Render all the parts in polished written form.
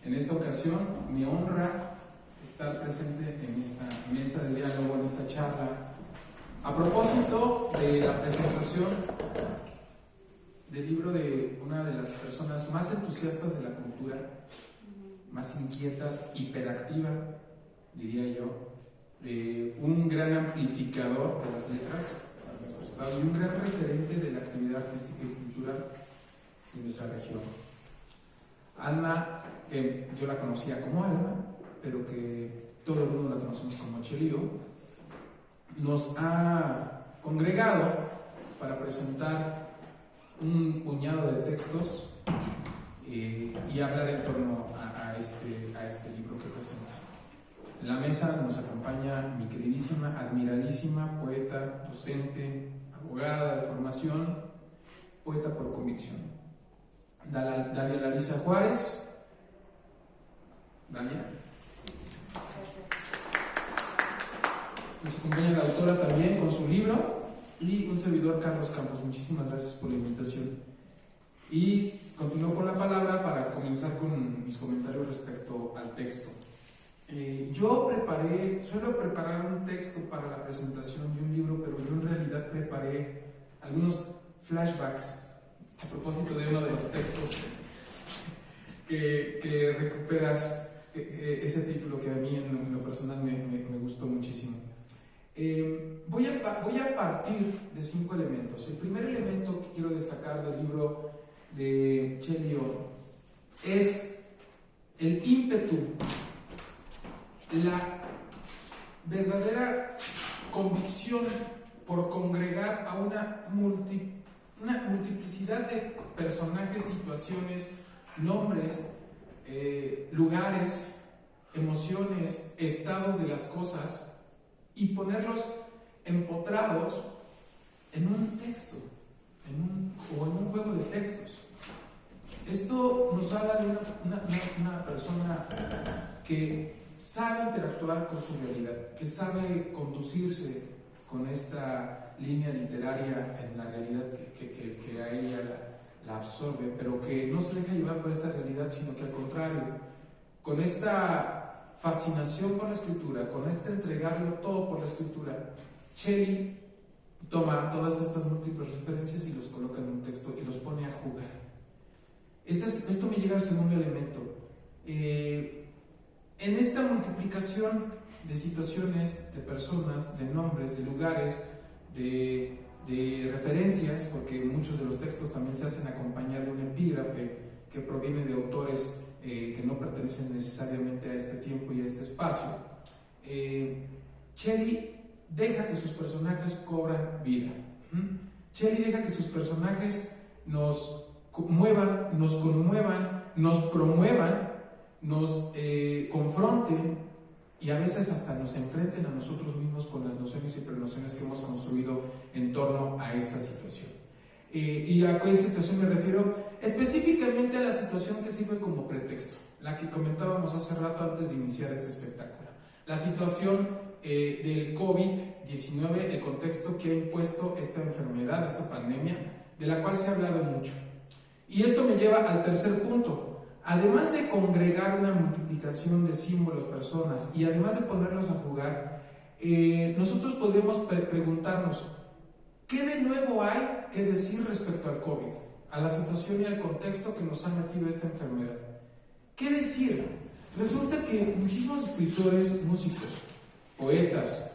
En esta ocasión me honra estar presente en esta mesa de diálogo, en esta charla, a propósito de la presentación del libro de una de las personas más entusiastas de la cultura, más inquietas, hiperactiva, diría yo, un gran amplificador de las letras para nuestro estado y un gran referente de la actividad artística y cultural de nuestra región. Alma, que yo la conocía como Alma, pero que todo el mundo la conocemos como Chelío, nos ha congregado para presentar un puñado de textos y hablar en torno a este libro que presenta. En la mesa nos acompaña mi queridísima, admiradísima poeta, docente, abogada de formación, poeta por convicción, Dalia Larisa Juárez. Dalia. Nos acompaña la autora también con su libro y un servidor, Carlos Campos. Muchísimas gracias por la invitación. Y continúo con la palabra para comenzar con mis comentarios respecto al texto. Suelo preparar un texto para la presentación de un libro, pero yo en realidad preparé algunos flashbacks a propósito de uno de los textos que recuperas ese título que a mí en lo personal me gustó muchísimo. Voy a partir de 5 elementos. El primer elemento que quiero destacar del libro de Chelío es el ímpetu, la verdadera convicción por congregar a una multiplicidad de personajes, situaciones, nombres, lugares, emociones, estados de las cosas, y ponerlos empotrados en un texto o en un juego de textos. Esto nos habla de una persona que sabe interactuar con su realidad, que sabe conducirse con esta línea literaria en la realidad que a ella la absorbe, pero que no se deja llevar por esta realidad, sino que al contrario, con esta fascinación por la escritura, con este entregarlo todo por la escritura, Chelío toma todas estas múltiples referencias y los coloca en un texto y los pone a jugar. Esto me llega al segundo elemento. En esta multiplicación de situaciones, de personas, de nombres, de lugares, de referencias, porque muchos de los textos también se hacen acompañar de un epígrafe que proviene de autores que no pertenecen necesariamente a este tiempo y a este espacio. Chelío deja que sus personajes cobran vida. Chelío deja que sus personajes nos muevan, nos conmuevan, nos promuevan, nos confronten y a veces hasta nos enfrenten a nosotros mismos con las nociones y prenociones que hemos construido en torno a esta situación. ¿Y a qué situación me refiero? Específicamente a la situación que sirve como pretexto, la que comentábamos hace rato antes de iniciar este espectáculo. La situación del COVID-19, el contexto que ha impuesto esta enfermedad, esta pandemia, de la cual se ha hablado mucho. Y esto me lleva al tercer punto. Además de congregar una multiplicación de símbolos, personas, y además de ponerlos a jugar, nosotros podríamos preguntarnos, ¿qué de nuevo hay que decir respecto al COVID, a la situación y al contexto que nos ha metido esta enfermedad? ¿Qué decir? Resulta que muchísimos escritores, músicos, poetas,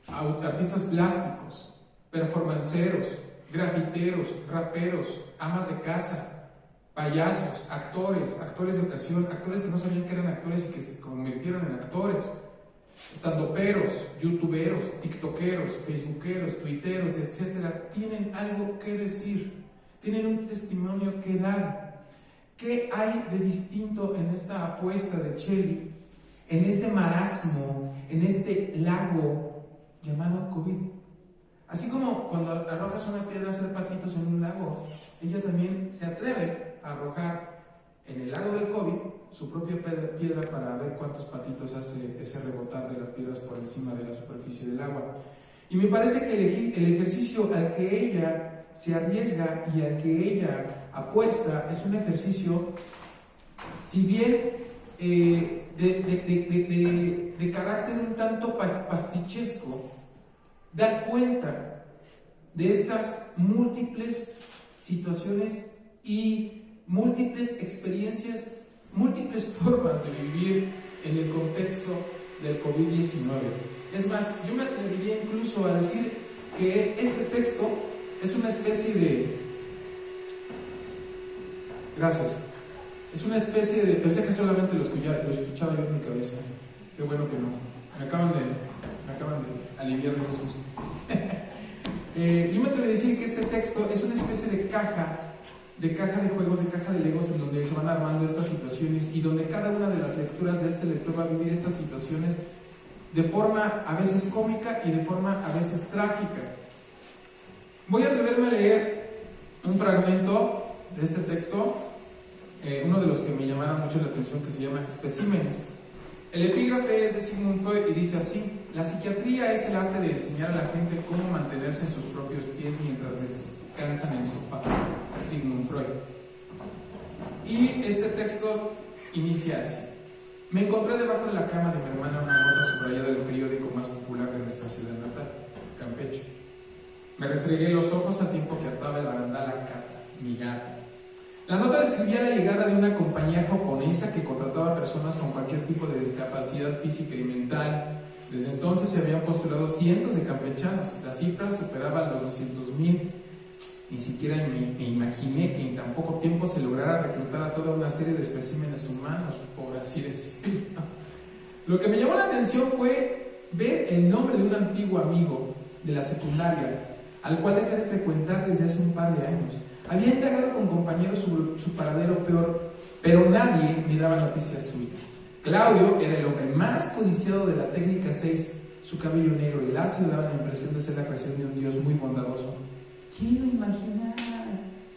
artistas plásticos, performanceros, grafiteros, raperos, amas de casa, payasos, actores de ocasión, actores que no sabían que eran actores y que se convirtieron en actores, estandoperos, youtuberos, tiktokeros, facebookeros, tuiteros, etcétera, tienen algo que decir, tienen un testimonio que dar. ¿Qué hay de distinto en esta apuesta de Chelío, en este marasmo, en este lago llamado COVID? Así como cuando arrojas una piedra a hacer patitos en un lago, ella también se atreve a arrojar en el lago del COVID su propia piedra para ver cuántos patitos hace ese rebotar de las piedras por encima de la superficie del agua. Y me parece que el ejercicio al que ella se arriesga y al que ella apuesta es un ejercicio si bien de carácter un tanto pastichesco, da cuenta de estas múltiples situaciones y múltiples experiencias, múltiples formas de vivir en el contexto del COVID-19. Es más, yo me atrevería incluso a decir que este texto es una especie de... Gracias. Es una especie de... Pensé que solamente lo escuchaba yo en mi cabeza. Qué bueno que no. Me acaban de aliviar de un susto. Yo me atrevo a decir que este texto es una especie de caja de juegos, de caja de legos, en donde se van armando estas situaciones y donde cada una de las lecturas de este lector va a vivir estas situaciones de forma a veces cómica y de forma a veces trágica. Voy a atreverme a leer un fragmento de este texto, uno de los que me llamaron mucho la atención, que se llama Especímenes. El epígrafe es de Sigmund Freud y dice así: la psiquiatría es el arte de enseñar a la gente cómo mantenerse en sus propios pies mientras descansan en el sofá. Sigmund Freud. Y este texto inicia así: me encontré debajo de la cama de mi hermana una nota subrayada del periódico más popular de nuestra ciudad natal, Campeche. Me restregué los ojos al tiempo que ataba el barandal a Cata, mi gata. La nota describía la llegada de una compañía japonesa que contrataba personas con cualquier tipo de discapacidad física y mental. Desde entonces se habían postulado cientos de campechanos. La cifra superaba los 200,000. Ni siquiera me imaginé que en tan poco tiempo se lograra reclutar a toda una serie de especímenes humanos, por así decirlo. Lo que me llamó la atención fue ver el nombre de un antiguo amigo de la secundaria, al cual dejé de frecuentar desde hace un par de años. Había indagado con compañeros sobre su paradero peor, pero nadie me daba noticias suyas. Claudio era el hombre más codiciado de la técnica 6. Su cabello negro y lacio daba la impresión de ser la creación de un dios muy bondadoso. ¿Quién lo imaginaba?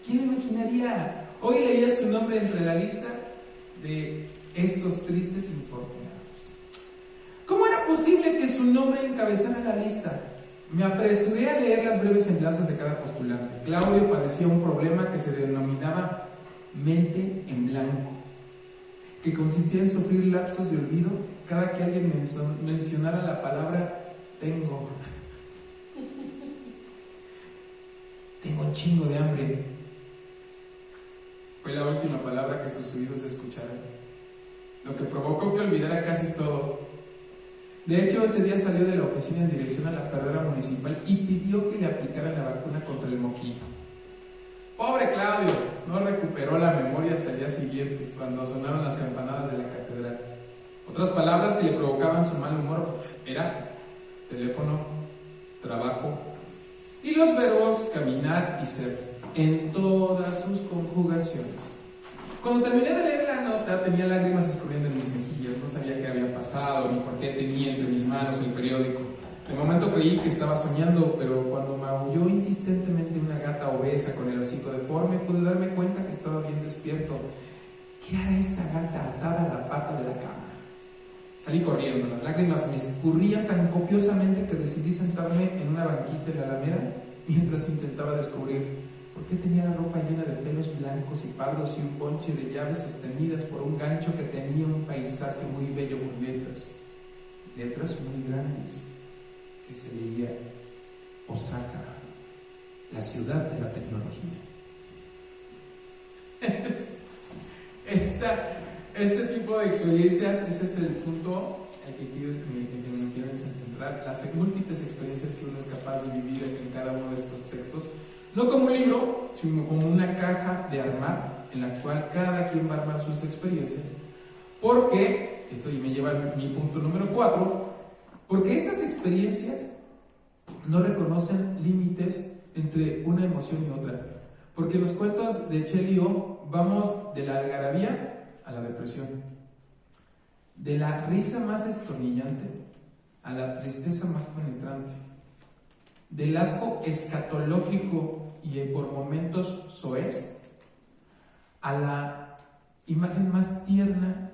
¿Quién lo imaginaría? Hoy leía su nombre entre la lista de estos tristes infortunados. ¿Cómo era posible que su nombre encabezara la lista? Me apresuré a leer las breves semblanzas de cada postulante. Claudio padecía un problema que se denominaba mente en blanco, que consistía en sufrir lapsos de olvido cada que alguien mencionara la palabra tengo. Tengo un chingo de hambre. Fue la última palabra que sus oídos escucharon, lo que provocó que olvidara casi todo. De hecho, ese día salió de la oficina en dirección a la perrera municipal y pidió que le aplicaran la vacuna contra el moquillo. Pobre Claudio, no recuperó la memoria hasta el día siguiente, cuando sonaron las campanadas de la catedral. Otras palabras que le provocaban su mal humor era teléfono, trabajo y los verbos caminar y ser, en todas sus conjugaciones. Cuando terminé de leer la nota, tenía lágrimas escurriendo en mis mejillas. No sabía qué había pasado ni por qué tenía entre mis manos el periódico. De momento creí que estaba soñando, pero cuando maulló insistentemente una gata obesa con el hocico deforme, pude darme cuenta que estaba bien despierto. ¿Qué hará esta gata atada a la pata de la cama? Salí corriendo, las lágrimas me escurrían tan copiosamente que decidí sentarme en una banquita en la alameda mientras intentaba descubrir por qué tenía la ropa llena de pelos blancos y pardos y un bonche de llaves sostenidas por un gancho que tenía un paisaje muy bello con letras muy grandes, que se leía Osaka, la ciudad de la tecnología. Este tipo de experiencias, ese es el punto en que me quiero centrar, las múltiples experiencias que uno es capaz de vivir en cada uno de estos textos, no como un libro, sino como una caja de armar, en la cual cada quien va a armar sus experiencias, porque, esto me lleva a mi punto número 4, porque estas experiencias no reconocen límites entre una emoción y otra, porque en los cuentos de Chelio vamos de la algarabía a la depresión, de la risa más estornillante a la tristeza más penetrante, del asco escatológico y por momentos soez a la imagen más tierna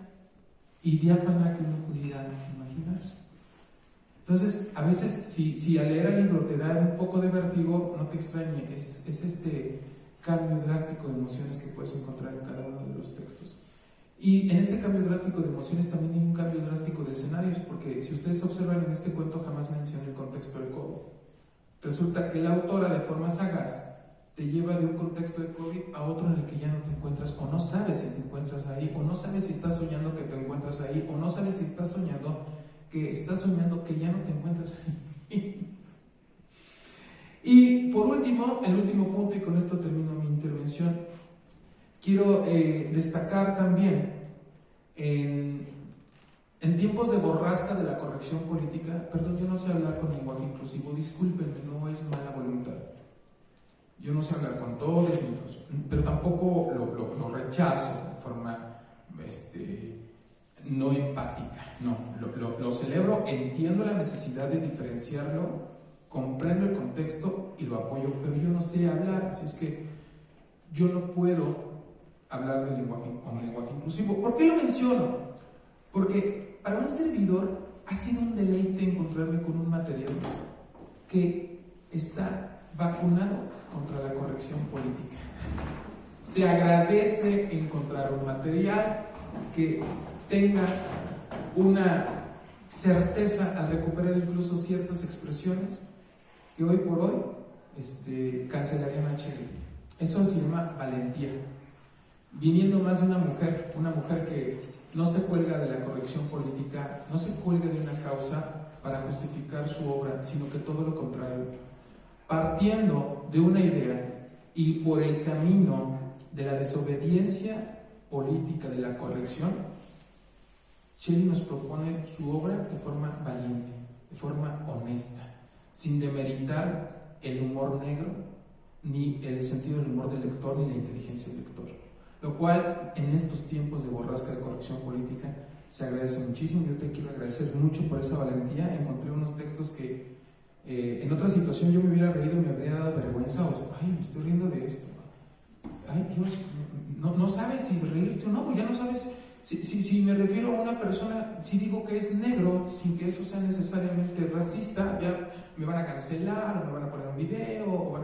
y diáfana que uno pudiera imaginarse. Entonces, a veces, si al leer el libro te da un poco de vértigo, no te extrañe, es este cambio drástico de emociones que puedes encontrar en cada uno de los textos. Y en este cambio drástico de emociones también hay un cambio drástico de escenarios, porque si ustedes observan en este cuento jamás menciona el contexto del COVID. Resulta que la autora, de forma sagaz, te lleva de un contexto de COVID a otro en el que ya no te encuentras, o no sabes si te encuentras ahí, o no sabes si estás soñando que te encuentras ahí, o no sabes si estás soñando que ya no te encuentras ahí. Y por último, el último punto, y con esto termino mi intervención, quiero destacar también en tiempos de borrasca de la corrección política, perdón, yo no sé hablar con lenguaje inclusivo, discúlpenme, no es mala voluntad. Yo no sé hablar con todos, pero tampoco lo rechazo de forma no empática. No, lo celebro, entiendo la necesidad de diferenciarlo, comprendo el contexto y lo apoyo, pero yo no sé hablar, así es que yo no puedo hablar con lenguaje inclusivo. ¿Por qué lo menciono? Porque para un servidor ha sido un deleite encontrarme con un material que está vacunado contra la corrección política. Se agradece encontrar un material que tenga una certeza al recuperar incluso ciertas expresiones que hoy por hoy cancelarían a Shelley. Eso se llama valentía. Viniendo más de una mujer que no se cuelga de la corrección política, no se cuelga de una causa para justificar su obra, sino que todo lo contrario, partiendo de una idea y por el camino de la desobediencia política, de la corrección, Shelley nos propone su obra de forma valiente, de forma honesta, sin demeritar el humor negro, ni el sentido del humor del lector, ni la inteligencia del lector. Lo cual, en estos tiempos de borrasca de corrección política, se agradece muchísimo. Yo te quiero agradecer mucho por esa valentía. Encontré unos textos que en otra situación yo me hubiera reído y me habría dado vergüenza, o sea, ay, me estoy riendo de esto. Ay, Dios, no sabes si reírte o no, porque ya no sabes si me refiero a una persona, si digo que es negro, sin que eso sea necesariamente racista, ya me van a cancelar, o me van a poner un video,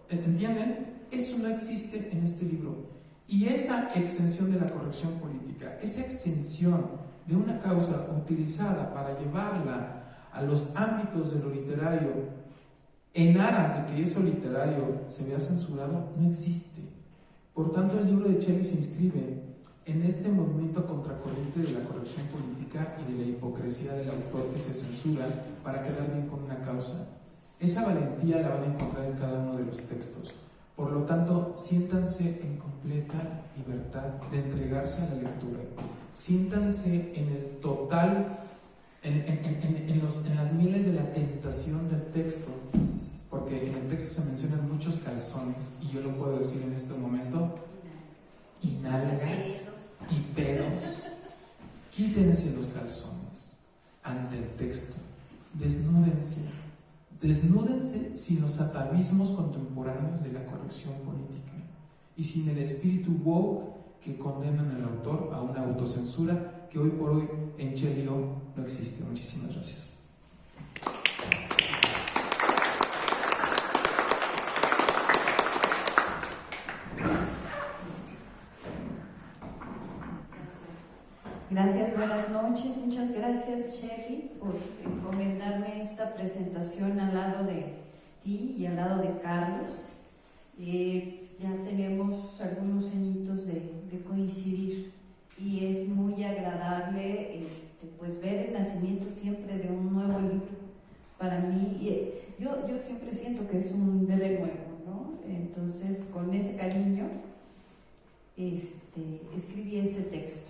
¿entienden? Eso no existe en este libro. Y esa exención de la corrección política, esa exención de una causa utilizada para llevarla a los ámbitos de lo literario, en aras de que eso literario se vea censurado, no existe. Por tanto, el libro de Shelley se inscribe en este movimiento contracorriente de la corrección política y de la hipocresía del autor que se censura para quedar bien con una causa. Esa valentía la van a encontrar en cada uno de los textos. Por lo tanto, siéntanse en completa libertad de entregarse a la lectura. Siéntanse en el total, en las mieles de la tentación del texto, porque en el texto se mencionan muchos calzones, y yo lo puedo decir en este momento, y nalgas, y pedos. Quítense los calzones ante el texto, desnúdense sin los atavismos contemporáneos de la corrección política y sin el espíritu woke que condenan al autor a una autocensura que hoy por hoy en Shelley no existe. Muchísimas gracias. Gracias, buenas noches. Muchas gracias, Shelley, por encomendarme esta presentación al lado de ti y al lado de Carlos. Ya tenemos algunos añitos de coincidir y es muy agradable pues ver el nacimiento siempre de un nuevo libro. Para mí, yo siempre siento que es un bebé nuevo, ¿no? Entonces, con ese cariño, escribí este texto.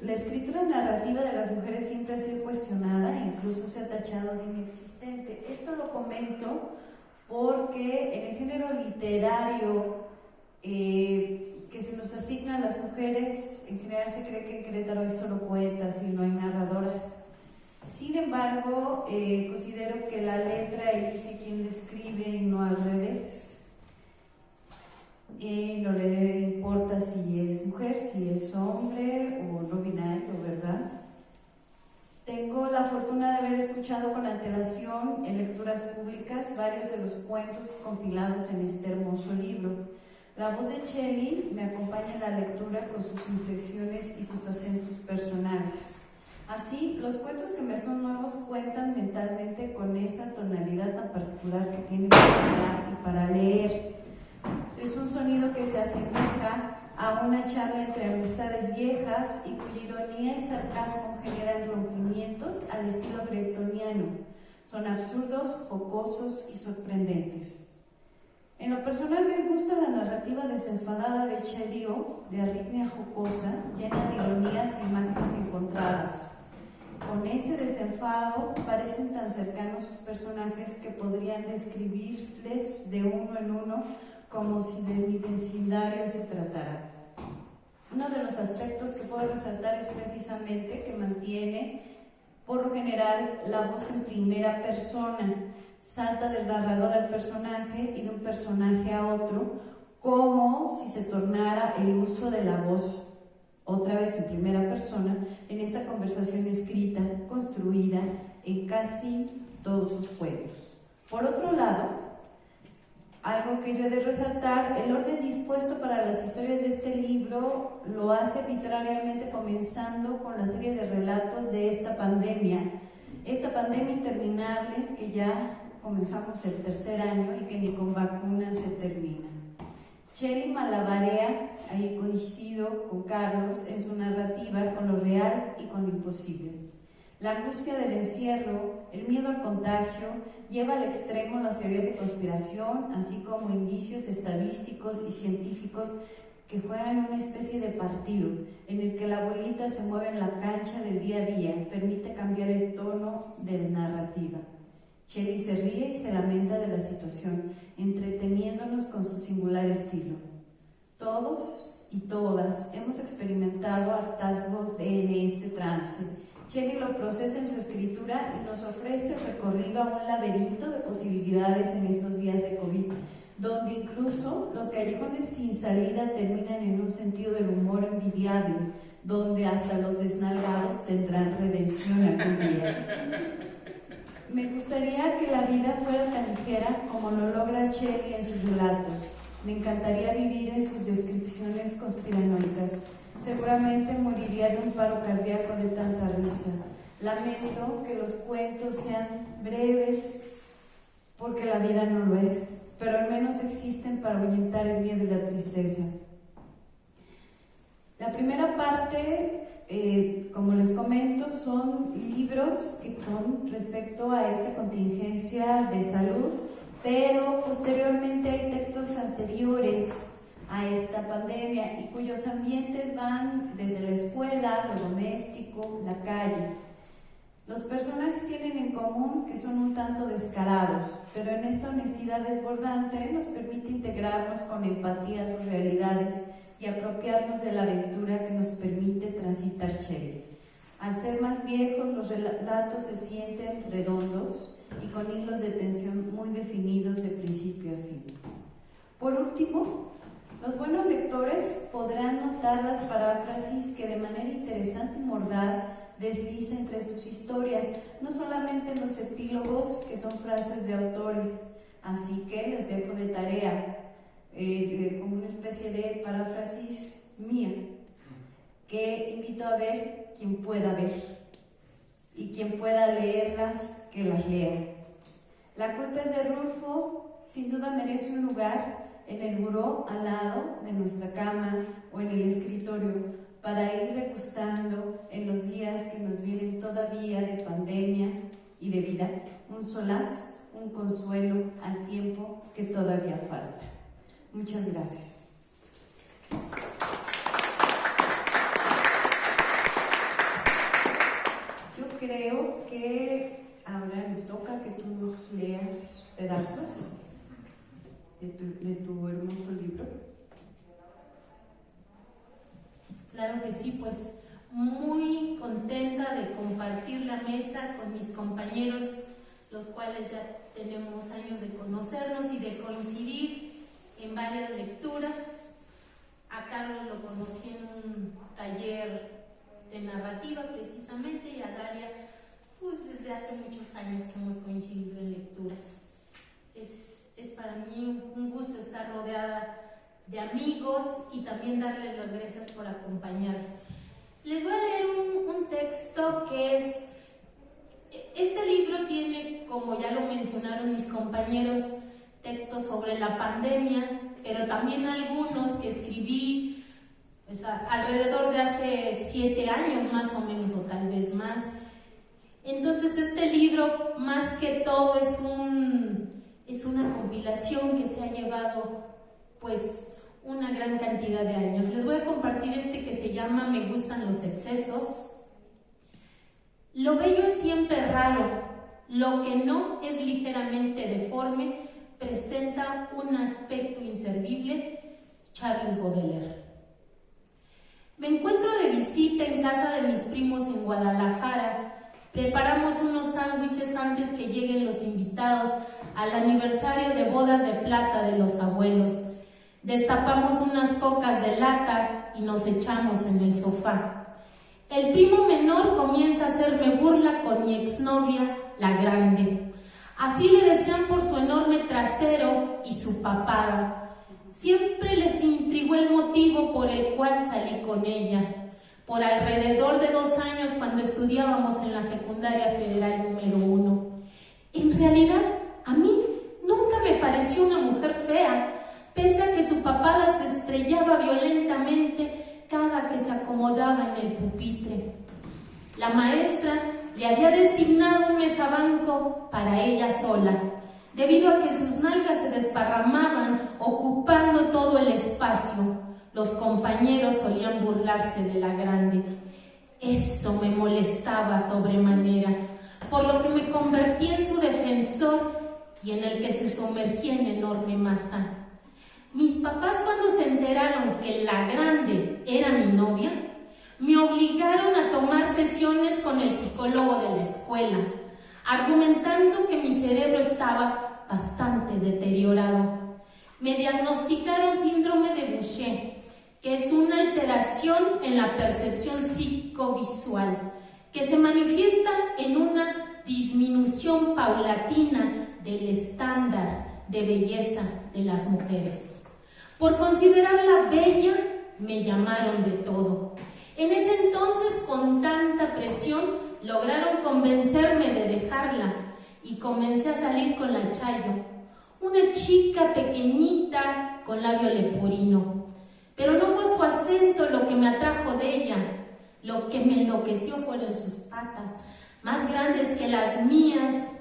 La escritura narrativa de las mujeres siempre ha sido cuestionada e incluso se ha tachado de inexistente. Esto lo comento porque en el género literario que se nos asigna a las mujeres, en general se cree que en Querétaro hay solo poetas y no hay narradoras. Sin embargo, considero que la letra elige quien la escribe y no al revés. No le importa si es mujer, si es hombre o no binario, ¿verdad? Tengo la fortuna de haber escuchado con antelación en lecturas públicas varios de los cuentos compilados en este hermoso libro. La voz de Shelley me acompaña en la lectura con sus inflexiones y sus acentos personales. Así, los cuentos que me son nuevos cuentan mentalmente con esa tonalidad tan particular que tiene para hablar y para leer. Es un sonido que se asemeja a una charla entre amistades viejas y cuya ironía y sarcasmo generan rompimientos al estilo bretoniano. Son absurdos, jocosos y sorprendentes. En lo personal me gusta la narrativa desenfadada de Shelley O, de arritmia jocosa, llena de ironías e imágenes encontradas. Con ese desenfado parecen tan cercanos sus personajes que podrían describirles de uno en uno como si de mi vecindario se tratara. Uno de los aspectos que puedo resaltar es precisamente que mantiene, por lo general, la voz en primera persona, salta del narrador al personaje y de un personaje a otro, como si se tornara el uso de la voz, otra vez en primera persona, en esta conversación escrita, construida en casi todos sus cuentos. Por otro lado, algo que yo he de resaltar, el orden dispuesto para las historias de este libro lo hace arbitrariamente comenzando con la serie de relatos de esta pandemia interminable que ya comenzamos el tercer año y que ni con vacunas se termina. Shelley malabarea, ahí coincido con Carlos, en su narrativa con lo real y con lo imposible. La angustia del encierro, el miedo al contagio, lleva al extremo las teorías de conspiración, así como indicios estadísticos y científicos que juegan una especie de partido en el que la bolita se mueve en la cancha del día a día y permite cambiar el tono de la narrativa. Shelley se ríe y se lamenta de la situación, entreteniéndonos con su singular estilo. Todos y todas hemos experimentado hartazgo en este trance. Shelley lo procesa en su escritura y nos ofrece el recorrido a un laberinto de posibilidades en estos días de COVID, donde incluso los callejones sin salida terminan en un sentido del humor envidiable, donde hasta los desnalgados tendrán redención algún día. Me gustaría que la vida fuera tan ligera como lo logra Shelley en sus relatos. Me encantaría vivir en sus descripciones conspiranoicas. Seguramente moriría de un paro cardíaco de tanta risa. Lamento que los cuentos sean breves, porque la vida no lo es, pero al menos existen para ahuyentar el miedo y la tristeza. La primera parte, como les comento, son libros que son respecto a esta contingencia de salud, pero posteriormente hay textos anteriores a esta pandemia y cuyos ambientes van desde la escuela, lo doméstico, la calle. Los personajes tienen en común que son un tanto descarados, pero en esta honestidad desbordante nos permite integrarnos con empatía a sus realidades y apropiarnos de la aventura que nos permite transitar Shelley. Al ser más viejos, los relatos se sienten redondos y con hilos de tensión muy definidos de principio a fin. Por último, los buenos lectores podrán notar las paráfrasis que de manera interesante y mordaz desliza entre sus historias, no solamente en los epílogos, que son frases de autores, así que les dejo de tarea como una especie de paráfrasis mía, que invito a ver quien pueda ver y quien pueda leerlas, que las lea. La culpa es de Rulfo, sin duda merece un lugar en el buró al lado de nuestra cama o en el escritorio para ir degustando en los días que nos vienen todavía de pandemia y de vida un solaz, un consuelo al tiempo que todavía falta. Muchas gracias. Yo creo que ahora nos toca que tú nos leas pedazos de tu hermoso libro. Claro que sí, pues muy contenta de compartir la mesa con mis compañeros, los cuales ya tenemos años de conocernos y de coincidir en varias lecturas. A Carlos lo conocí en un taller de narrativa precisamente, y a Dalia pues desde hace muchos años que hemos coincidido en lecturas. Es para mí un gusto estar rodeada de amigos y también darles las gracias por acompañarnos. Les voy a leer un texto que es, este libro tiene, como ya lo mencionaron mis compañeros, textos sobre la pandemia, pero también algunos que escribí pues, alrededor de hace 7 años más o menos, o tal vez más. Entonces este libro más que todo es una compilación que se ha llevado pues una gran cantidad de años. Les voy a compartir este que se llama Me gustan los excesos. Lo bello es siempre raro, lo que no es ligeramente deforme presenta un aspecto inservible. Charles Baudelaire. Me encuentro de visita en casa de mis primos en Guadalajara. Preparamos unos sándwiches antes que lleguen los invitados al aniversario de bodas de plata de los abuelos. Destapamos unas cocas de lata y nos echamos en el sofá. El primo menor comienza a hacerme burla con mi exnovia, la grande. Así le decían por su enorme trasero y su papada. Siempre les intrigó el motivo por el cual salí con ella. Por alrededor de 2 años, cuando estudiábamos en la secundaria federal número 1. En realidad, a mí nunca me pareció una mujer fea, pese a que su papada se estrellaba violentamente cada que se acomodaba en el pupitre. La maestra le había designado un mesabanco para ella sola, debido a que sus nalgas se desparramaban, ocupando todo el espacio. Los compañeros solían burlarse de la grande. Eso me molestaba sobremanera, por lo que me convertí en su defensor y en el que se sumergía en enorme masa. Mis papás, cuando se enteraron que la grande era mi novia, me obligaron a tomar sesiones con el psicólogo de la escuela, argumentando que mi cerebro estaba bastante deteriorado. Me diagnosticaron síndrome de Boucher, que es una alteración en la percepción psicovisual, que se manifiesta en una disminución paulatina del estándar de belleza de las mujeres. Por considerarla bella, me llamaron de todo. En ese entonces, con tanta presión, lograron convencerme de dejarla y comencé a salir con la Chayo, una chica pequeñita con labio leporino. Pero no fue su acento lo que me atrajo de ella. Lo que me enloqueció fueron sus patas, más grandes que las mías.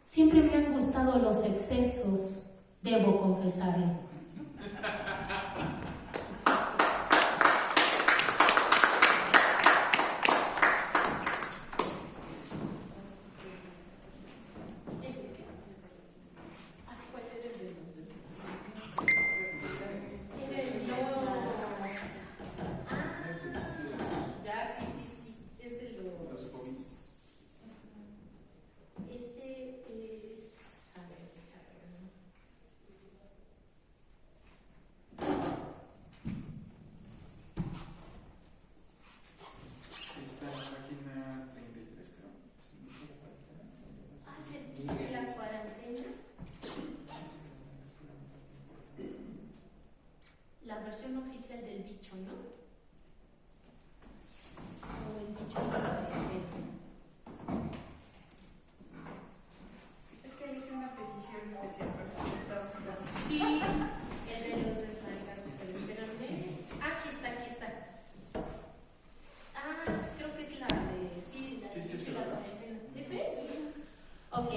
Siempre me han gustado los excesos, debo confesarlo. La versión oficial del bicho, ¿no? O el bicho de la cuarentena. Es que hice una petición especial. Sí, el de los desnalgados, pero espérame. Aquí está. Creo que es la de... Sí, la del bicho y la cuarentena. ¿Ese? Sí. Ok.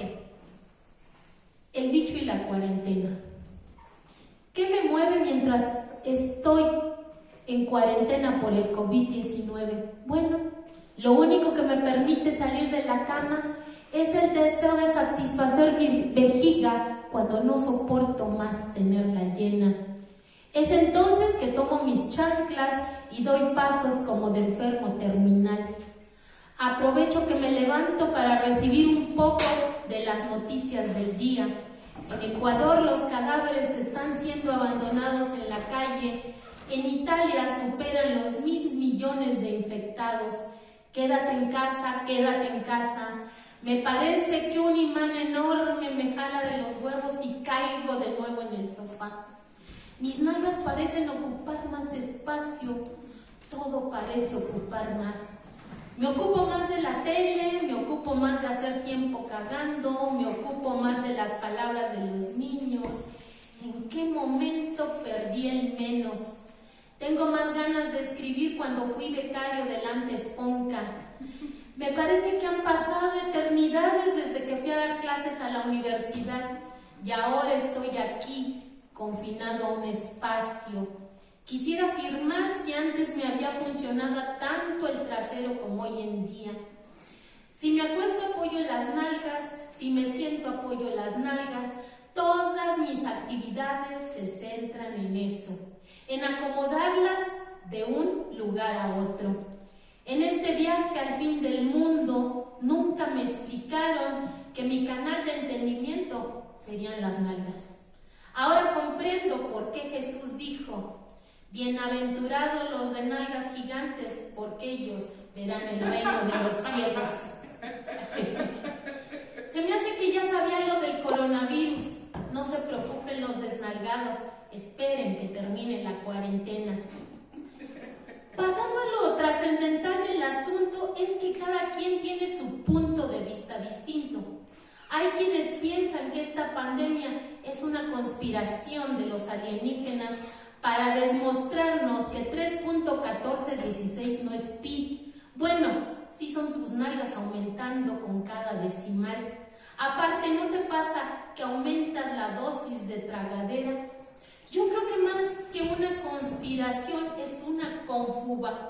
El bicho y la cuarentena. ¿Qué me mueve mientras estoy en cuarentena por el COVID-19? Bueno, lo único que me permite salir de la cama es el deseo de satisfacer mi vejiga cuando no soporto más tenerla llena. Es entonces que tomo mis chanclas y doy pasos como de enfermo terminal. Aprovecho que me levanto para recibir un poco de las noticias del día. En Ecuador los cadáveres están siendo abandonados en la calle. En Italia superan los 1.000 millones de infectados. Quédate en casa, quédate en casa. Me parece que un imán enorme me jala de los huevos y caigo de nuevo en el sofá. Mis nalgas parecen ocupar más espacio, todo parece ocupar más. Me ocupo más de la tele, me ocupo más de hacer tiempo cagando, me ocupo más de las palabras de los niños. ¿En qué momento perdí el menos? Tengo más ganas de escribir cuando fui becario del antes Fonca. Me parece que han pasado eternidades desde que fui a dar clases a la universidad y ahora estoy aquí, confinado a un espacio. Quisiera afirmar si antes me había funcionado tanto el trasero como hoy en día. Si me acuesto apoyo las nalgas, si me siento apoyo las nalgas, todas mis actividades se centran en eso, en acomodarlas de un lugar a otro. En este viaje al fin del mundo, nunca me explicaron que mi canal de entendimiento serían las nalgas. Ahora comprendo por qué Jesús dijo: bienaventurados los de nalgas gigantes, porque ellos verán el reino de los cielos. Se me hace que ya sabían lo del coronavirus. No se preocupen los desnalgados, esperen que termine la cuarentena. Pasando a lo trascendental del asunto, es que cada quien tiene su punto de vista distinto. Hay quienes piensan que esta pandemia es una conspiración de los alienígenas para demostrarnos que 3.1416 no es pi. Bueno, sí son tus nalgas aumentando con cada decimal. Aparte, ¿no te pasa que aumentas la dosis de tragadera? Yo creo que más que una conspiración es una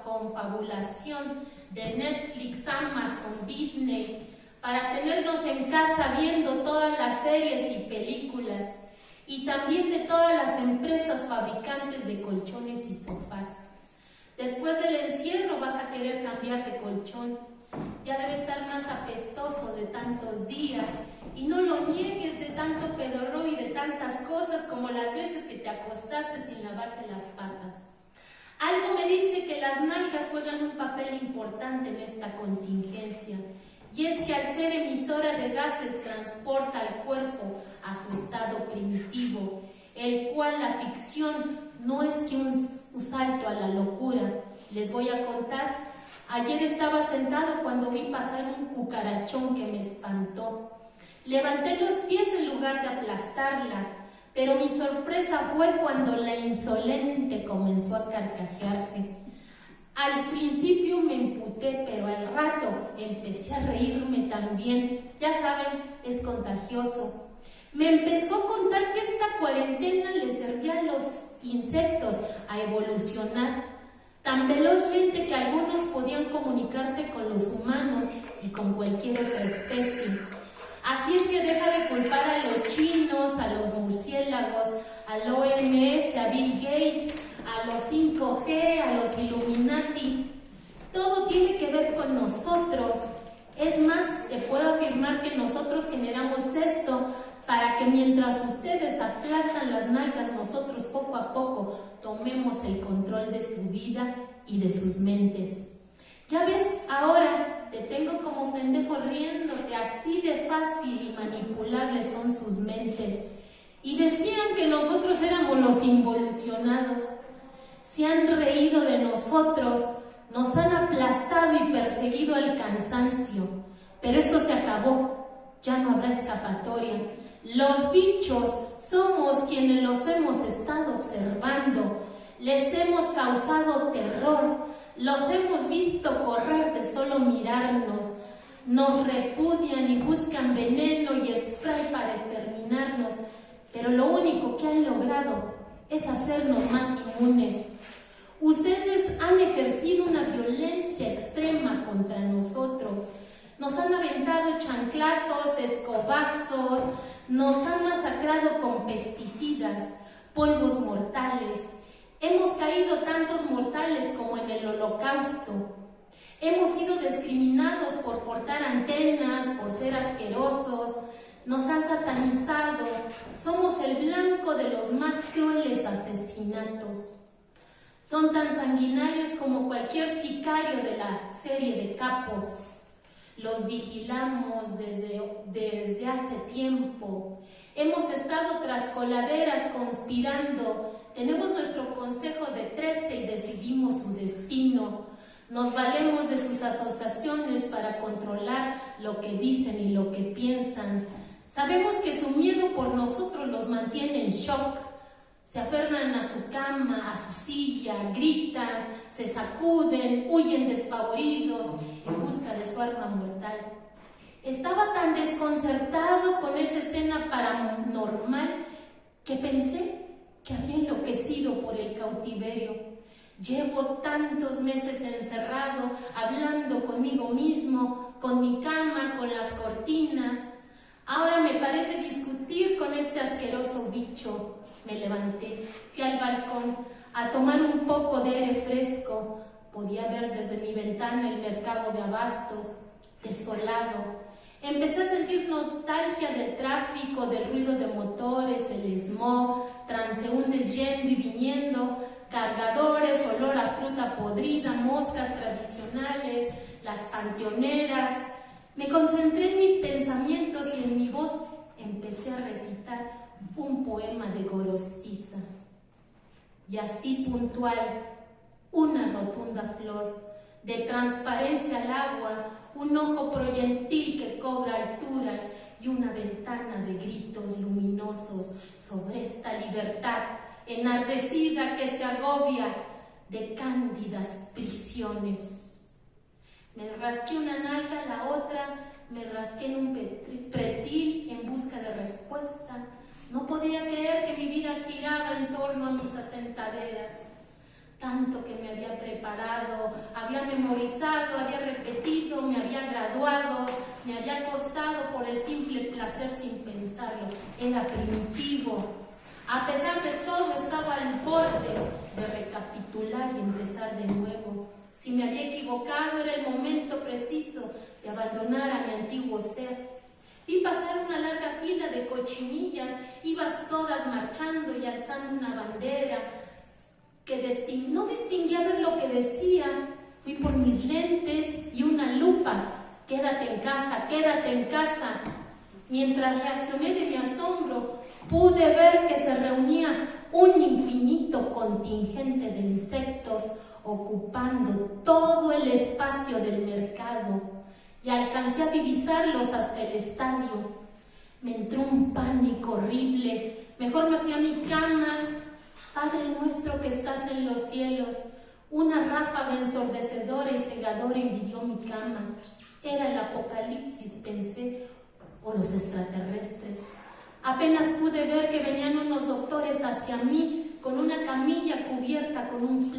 confabulación de Netflix, Amazon, Disney, para tenernos en casa viendo todas las series y películas, y también de todas las empresas fabricantes de colchones y sofás. Después del encierro vas a querer cambiar de colchón. Ya debe estar más apestoso de tantos días, y no lo niegues, de tanto pedorro y de tantas cosas como las veces que te acostaste sin lavarte las patas. Algo me dice que las nalgas juegan un papel importante en esta contingencia, y es que al ser emisora de gases transporta al cuerpo a su estado primitivo, el cual la ficción no es que un salto a la locura. Les voy a contar. Ayer estaba sentado cuando vi pasar un cucarachón que me espantó. Levanté los pies en lugar de aplastarla, pero mi sorpresa fue cuando la insolente comenzó a carcajearse. Al principio me emputé, pero al rato empecé a reírme también. Ya saben, es contagioso. Me empezó a contar que esta cuarentena le servía a los insectos a evolucionar tan velozmente que algunos podían comunicarse con los humanos y con cualquier otra especie. Así es que deja de culpar a los chinos, a los murciélagos, al OMS, a Bill Gates, a los 5G, a los Illuminati. Todo tiene que ver con nosotros. Es más, te puedo afirmar que nosotros generamos esto para que mientras ustedes aplastan las nalgas, nosotros poco a poco tomemos el control de su vida y de sus mentes. Ya ves, ahora te tengo como pendejo riéndote, así de fácil y manipulables son sus mentes. Y decían que nosotros éramos los involucionados. Se han reído de nosotros, nos han aplastado y perseguido al cansancio. Pero esto se acabó, ya no habrá escapatoria. Los bichos somos quienes los hemos estado observando, les hemos causado terror, los hemos visto correr de solo mirarnos, nos repudian y buscan veneno y spray para exterminarnos, pero lo único que han logrado es hacernos más inmunes. Ustedes han ejercido una violencia extrema contra nosotros, nos han aventado chanclazos, escobazos, nos han masacrado con pesticidas, polvos mortales. Hemos caído tantos mortales como en el Holocausto. Hemos sido discriminados por portar antenas, por ser asquerosos. Nos han satanizado. Somos el blanco de los más crueles asesinatos. Son tan sanguinarios como cualquier sicario de la serie de Capos. Los vigilamos desde hace tiempo. Hemos estado tras coladeras conspirando Tenemos nuestro consejo de 13 y decidimos su destino. Nos valemos de sus asociaciones para controlar lo que dicen y lo que piensan. Sabemos que su miedo por nosotros los mantiene en shock. Se aferran a su cama, a su silla, gritan, se sacuden, huyen despavoridos en busca de su arma mortal. Estaba tan desconcertado con esa escena paranormal que pensé que había enloquecido por el cautiverio. Llevo tantos meses encerrado, hablando conmigo mismo, con mi cama, con las cortinas. Ahora me parece discutir con este asqueroso bicho. Me levanté, fui al balcón a tomar un poco de aire fresco. Podía ver desde mi ventana el mercado de abastos, desolado. Empecé a sentir nostalgia del tráfico, del ruido de motores, el smog, transeúntes yendo y viniendo, cargadores, olor a fruta podrida, moscas tradicionales, las panteoneras. Me concentré en mis pensamientos y en mi voz empecé a recitar un poema de Gorostiza. Y así puntual, una rotunda flor, de transparencia al agua, un ojo proyectil que cobra alturas y una ventana de gritos luminosos sobre esta libertad enardecida que se agobia de cándidas prisiones. Me rasqué una nalga, la otra, me rasqué en un pretil en busca de respuesta. No podía creer que mi vida giraba en torno a mis asentaderas. Tanto que me había preparado, había memorizado, había repetido, me había graduado, me había acostado por el simple placer sin pensarlo. Era primitivo. A pesar de todo, estaba al borde de recapitular y empezar de nuevo. Si me había equivocado, era el momento preciso de abandonar a mi antiguo ser. Vi pasar una larga fila de cochinillas, ibas todas marchando y alzando una bandera que no distinguía ver lo que decía. Fui por mis lentes y una lupa. Quédate en casa, quédate en casa. Mientras reaccioné de mi asombro, pude ver que se reunía un infinito contingente de insectos ocupando todo el espacio del mercado y alcancé a divisarlos hasta el estadio. Me entró un pánico horrible. Mejor me fui a mi cama. Padre nuestro que estás en los cielos. Una ráfaga ensordecedora y cegadora invadió mi cama. Era el apocalipsis, pensé, o los extraterrestres. Apenas pude ver que venían unos doctores hacia mí con una camilla cubierta con un plástico.